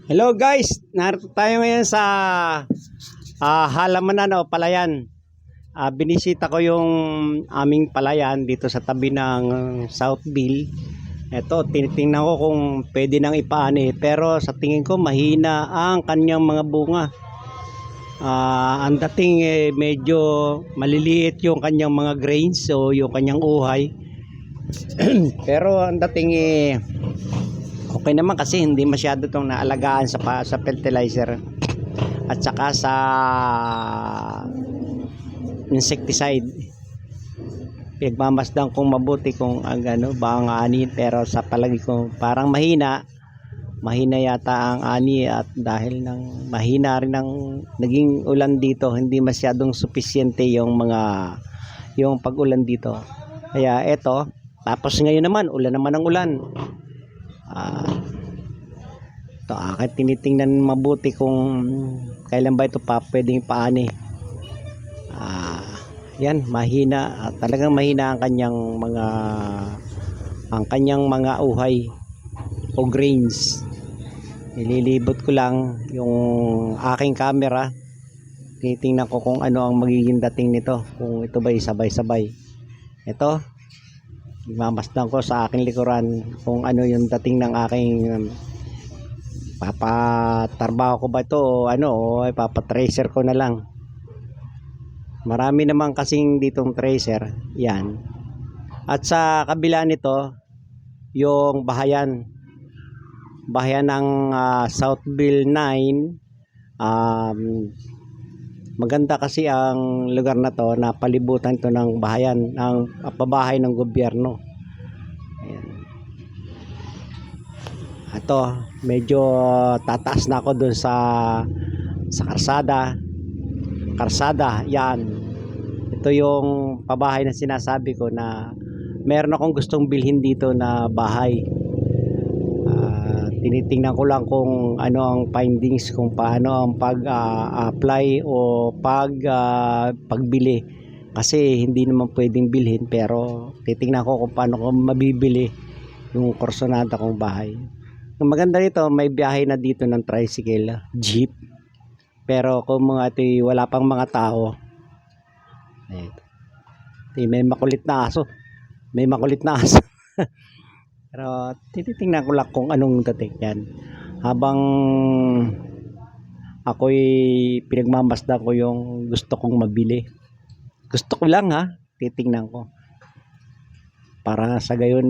Hello guys, narito tayo ngayon sa halamanan o palayan. Binisita ko yung aming palayan dito sa tabi ng Southville. Ito, tinitingnan ko kung pwede nang ipaani, pero sa tingin ko mahina ang kanyang mga bunga. Ang dating medyo maliliit yung kanyang mga grains o yung kanyang uhay. Pero ang dating okay naman kasi hindi masyado itong naalagaan sa fertilizer at saka sa insecticide. Pinagmamasdan kong mabuti kung ano ba ang ani, pero sa palagi ko parang mahina yata ang ani, at dahil ng mahina rin ang naging ulan dito, hindi masyadong sufisyente yung pag-ulan dito. Kaya eto, tapos ngayon naman ulan naman ang ulan. Ito, akin tinitingnan mabuti kung kailan ba ito pa pwedeng paani. Yan, mahina, talagang mahina ang kanyang mga uhay o grains. Nililibot ko lang yung aking camera, tinitingnan ko kung ano ang magiging dating nito, kung ito ba sabay-sabay. Ito, mamasdan ko sa aking likuran kung ano yung dating ng aking papatarbaho ko ba ito o ano, o papatracer ko na lang. Marami naman kasing ditong tracer yan. At sa kabila nito yung bahayan ng Southville 9. Maganda kasi ang lugar na to, na palibutan to ng bahayan, ng pabahay ng gobyerno. Ayan. Ito, medyo tataas na ako dun sa karsada. Yan, ito yung pabahay na sinasabi ko, na meron akong gustong bilhin dito na bahay. Tinitingnan ko lang kung ano ang findings, kung paano ang pag-apply o pagbili, kasi hindi naman pwedeng bilhin, pero titingnan ko kung paano ko mabibili yung kursonada kong bahay. Ang maganda nito, may biyahe na dito ng tricycle, jeep, pero kung wala pang mga tao, may makulit na aso pero tinitingnan ko lang kung anong dating yan, habang ako'y pinagmamasdan ko yung gusto kong mabili. Gusto ko lang, titingnan ko para sa gayon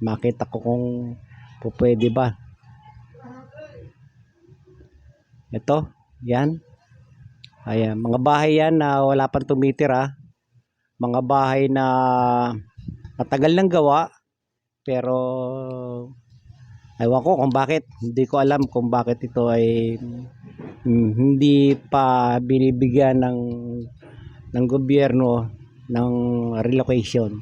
makita ko kung pwede ba. Ito, yan. Ayan, mga bahay yan na wala pang tumitira, mga bahay na matagal nang gawa, pero ewan ko kung bakit, hindi ko alam kung bakit ito ay hindi pa binibigyan ng gobyerno ng relocation.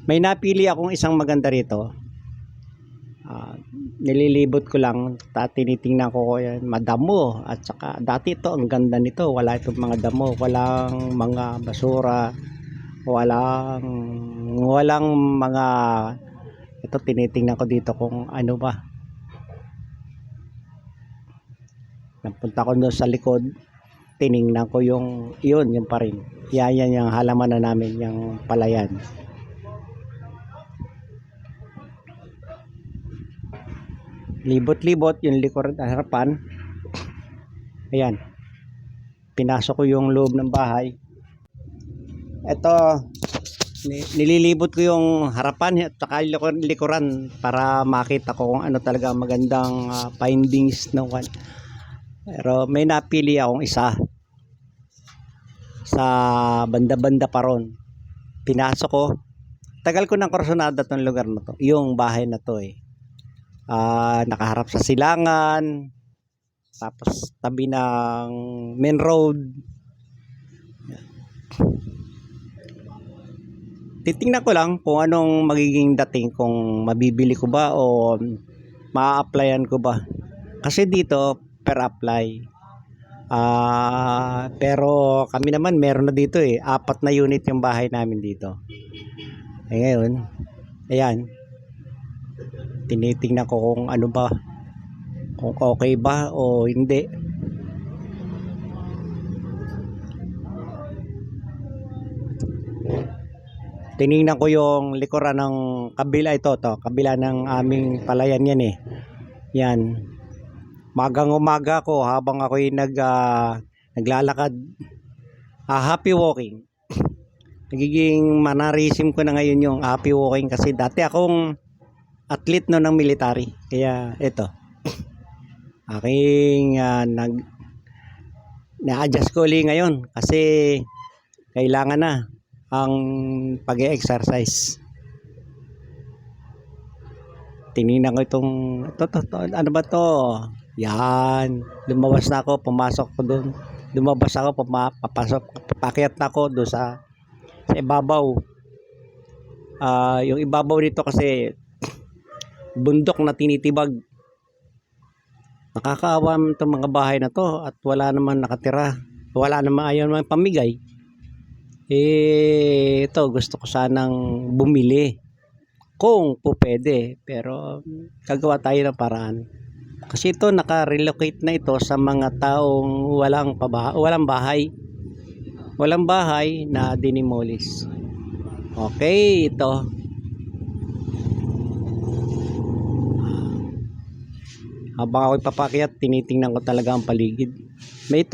May napili akong isang maganda rito. Nililibot ko lang, tinitingnan ko yan, madamo, at saka dati ito ang ganda nito, wala itong mga damo, walang mga basura, walang mga, ito tinitingnan ko dito kung ano ba. Napunta ko doon sa likod, tiningnan ko yung pa rin, yan yung halaman na namin, yung palayan. Libot-libot yung likod at harapan. Ayan, pinasok ko yung loob ng bahay. Ito, nililibot ko yung harapan at saka likuran para makita ko kung ano talaga magandang findings ng one. Pero may napili akong isa sa banda-banda pa ron. Pinasok ko, tagal ko ng kursonada tong lugar na to, yung bahay na to nakaharap sa silangan, tapos tabi ng main road. Titingnan ko lang kung anong magiging dating, kung mabibili ko ba o ma-applyan ko ba, kasi dito per apply. Pero kami naman meron na dito 4 na unit yung bahay namin dito. Ngayon, ayan, tinitingnan ko kung ano ba, kung okay ba o hindi. Tiningnan ko yung likuran ng kabila, kabila ng aming palayan yan eh. Yan. Magang umaga ko habang ako'y naglalakad. Happy walking. Nagiging mannerism ko na ngayon yung happy walking kasi dati akong athlete no ng military. Kaya ito. Aking na-adjust ko ulit ngayon kasi kailangan na ang pag-exercise. Tinignan ko itong ano ba to? Yan. Lumabas na ako, pumasok ko doon. Lumabas ako, papasok, papakyat na ako doon sa ibabaw. Yung ibabaw dito kasi bundok na tinitibag. Nakakaawa itong mga bahay na to at wala naman nakatira. Wala naman, ayaw naman pamigay. Ito gusto ko sanang bumili kung po pwede, pero gagawa tayo ng paraan kasi ito naka-relocate na ito sa mga taong walang bahay na dinimolis. Okay, ito habang ako'y papakyat tinitingnan ko talaga ang paligid. May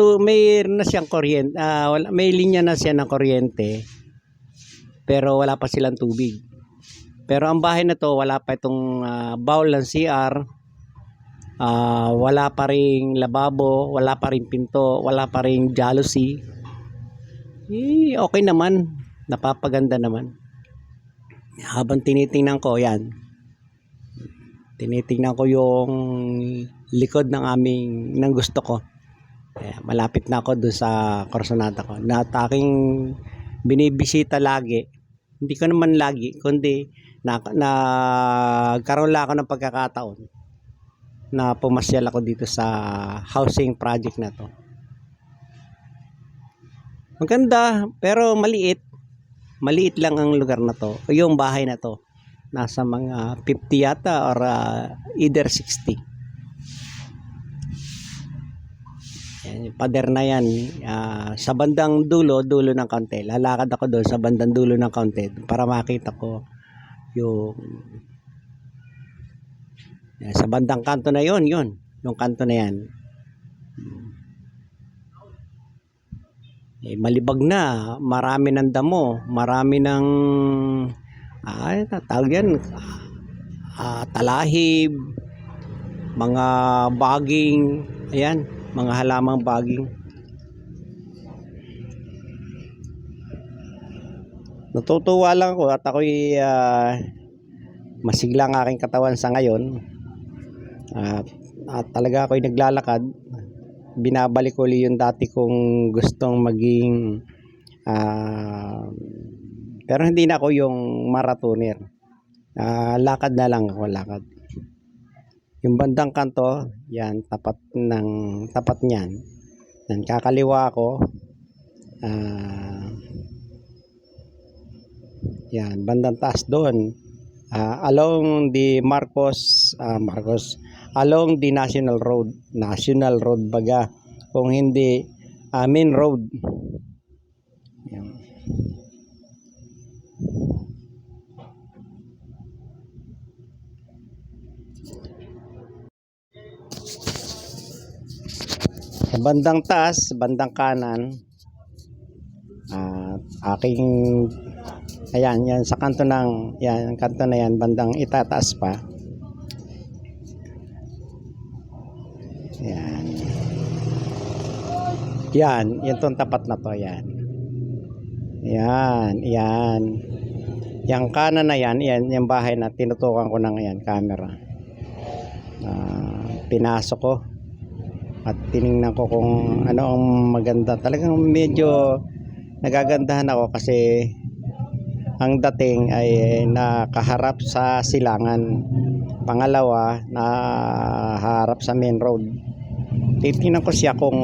na siyang kuryente, may linya na siya ng kuryente pero wala pa silang tubig. Pero ang bahay na to wala pa itong bowl ng CR, wala pa ring lababo, wala pa ring pinto, wala pa ring jalousie. Okay naman, napapaganda naman. Habang tinitingnan ko yan, tinitingnan ko yung likod ng gusto ko. Malapit na ako doon sa Corsonada ko na aking binibisita lagi. Hindi ko naman lagi kundi nagkaroon lang ako ng pagkakataon na pumasyal ako dito sa housing project na to. Maganda pero maliit lang ang lugar na to, yung bahay na to. Nasa mga 50 yata or either 60. Yung pader na yan, sa bandang dulo ng kaunti. Lalakad ako doon sa bandang dulo ng kaunti para makita ko yung sa bandang kanto na yon, yung kanto na yan. Malibag na, marami ng damo, marami ng tawag yan, talahib, mga baging, ayan, mga halamang baging. Natutuwa lang ako at ako'y masigla ang aking katawan sa ngayon. At talaga ako'y naglalakad. Binabalik ko ulit yung dati kong gustong maging pero hindi na ako yung marathoner. Lakad na lang ako, lakad. Yung bandang kanto, yan, tapat niyan. Yan, kakaliwa ako. Yan, bandang taas doon. Along the along the National Road baga. Kung hindi, main road. Yan. Sa bandang taas, bandang kanan, aking ayan, yan sa kanto ng yan, kanto na yan, bandang itataas pa. Yan. Yan, yung tong tapat na to, yan. Yan, yan. Yang kanan na yan, yung bahay na tinutukan ko ng yan, camera. Pinasok ko at tiningnan ko kung ano ang maganda. Talagang medyo nagagandahan ako kasi ang dating ay nakaharap sa silangan. Pangalawa, nakaharap sa main road. Titingnan ko siya kung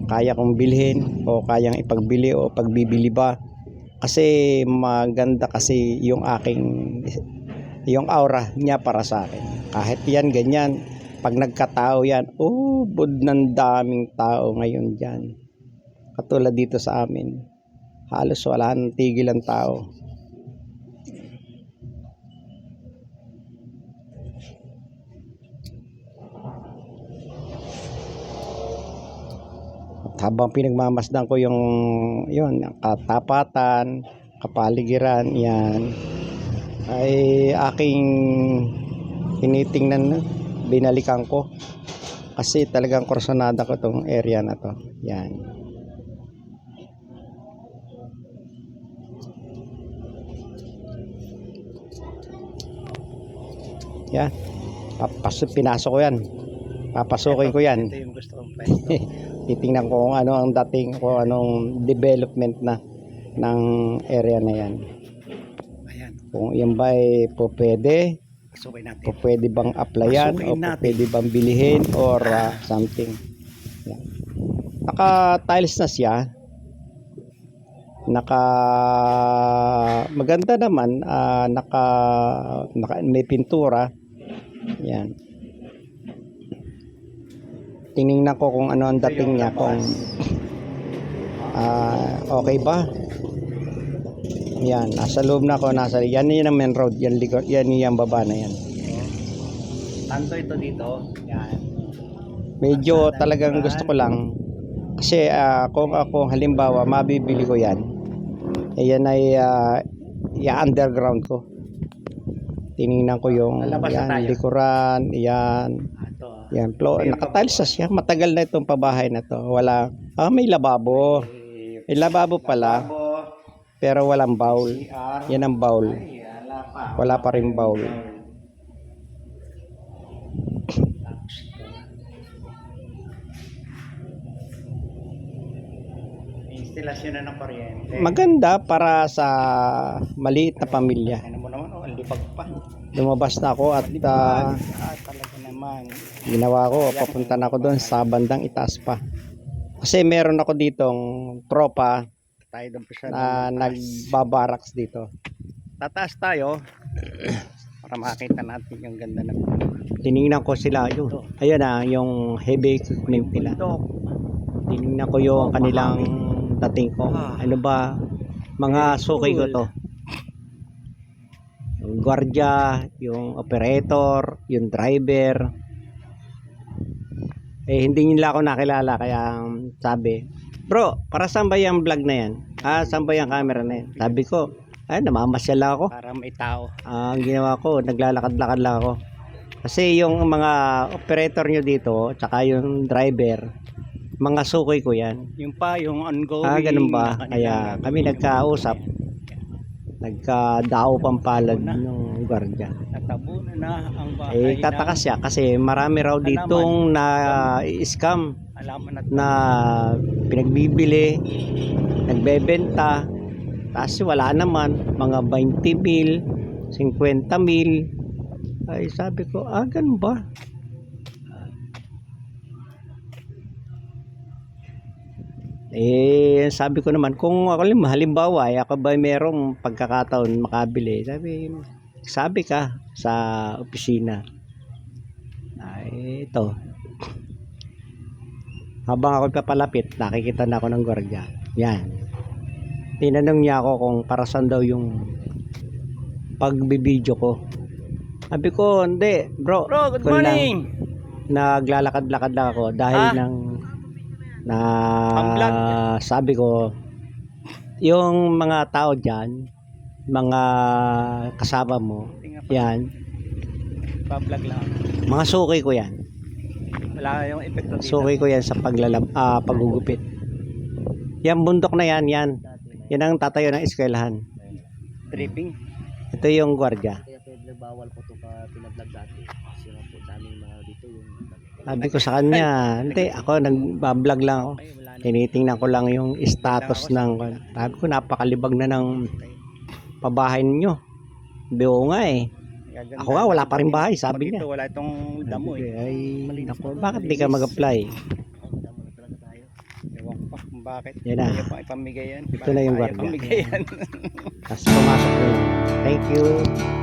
kaya kong bilhin o kayang ipagbili o pagbibili ba. Kasi maganda kasi yung aura niya para sa akin. Kahit yan ganyan, pag nagkatao yan, oh, bud ng daming tao ngayon dyan. Katulad dito sa amin, halos wala nang tigil ang tao. At habang pinagmamasdan ko yung katapatan, kapaligiran, yan ay aking tinitingnan, binalikan ko kasi talagang kursunada ko tong area na to. Yan. Yan. Pinasok ko yan. Papasukin ko yan. Ito yung gusto kong pwesto. Titingnan ko kung ano ang dating, kung anong development na ng area na yan. Ayan. Kung yan ba ay po pwede, Pasukin natin. po pwede bang applyan o po pwede bang bilihin or something. Yan. Naka-tiles na siya. Maganda naman, may pintura. Yan. Tiningnan ko kung ano ang dating niya, kung okay ba. Yan, nasa loob na ako, yan ang main road, yan yung baba na yan. Tanto ito dito. Yan. Medyo talagang gusto ko lang kasi kung ako halimbawa mabibili ko yan, yan ay underground ko. Tiningnan ko yung yan, likuran, yan. Yan, nakatiles na siya. Matagal na itong pabahay na to. Wala, may lababo. May lababo pala. Pero walang bowl. Yan ang bowl. Wala pa rin bowl. Instalasyon na ng kuryente. Maganda para sa maliit na pamilya. Ano mo naman, ang lipag pa. Lumabas na ako at Talaga naman. ginawa ko, papunta na ako doon sa bandang itaas pa. Kasi meron ako ditong tropa Tayo doon pa siya. na nagbabaraks dito. Tataas tayo para makita natin yung ganda ng Tiningnan ko sila, ayun yung heavy equipment nila. Tiningnan ko yung kanilang dating ko. Ano ba, mga suki ko to. Yung gwardiya, yung operator, yung driver. Hindi nila ako nakilala, kaya sabi, bro, para saan ba yung vlog na yan? Saan ba yung camera na yan? Sabi ko, namamasyal lang ako. para may tao. Ang ginawa ko, naglalakad-lakad lang ako. Kasi yung mga operator nyo dito, tsaka yung driver, mga suki ko yan. Yung pa, yung ongoing. Ganun ba? Kaya kami nagkausap. Nagkadao pampalad ng gwardiya. Natabunan na ang bahay Tataka siya kasi marami raw ditong na-scam na pinagbibili, nagbebenta, tapos wala naman, mga 20,000, 50,000. Ay sabi ko, ganun ba? Sabi ko naman, kung ako halimbawa, ako ba merong pagkakataon makabili, sabi ka sa opisina. Ito. Habang ako papalapit, nakikita na ako ng gwardiya. Yan. Tinanong niya ako kung para saan daw yung pagbibideo ko. Sabi ko, hindi, bro. Bro, good morning. Naglalakad-lakad lang ako dahil sabi ko, yung mga tao dyan, mga kasama mo, yan, Pa-vlog lang. mga suki ko yan. Wala yung epekto dito. Suki ko yan sa paggugupit. Yan bundok na yan, yan ang tatayo ng eskwelahan. Tripping. Ito yung gwardiya. Kaya bawal ko ito pa pinablog dati. Kasi nga po daming mga dito yung Sabi ko sa kanya, hindi, ako nagbablog lang ako. Tinitingnan ko lang yung status ng, sabi ko, napakalibag na ng pabahay ninyo. Biyo nga Ako nga, wala pa rin bahay, sabi niya. Wala itong damo Ay, naku, bakit di ka mag-apply? Ewan ko pa. kung bakit Yan na. ayaw pang ipamigay yan. Ito na yung Ayaw guardia. pamigay yan. Tapos pumasok na lang. Thank you.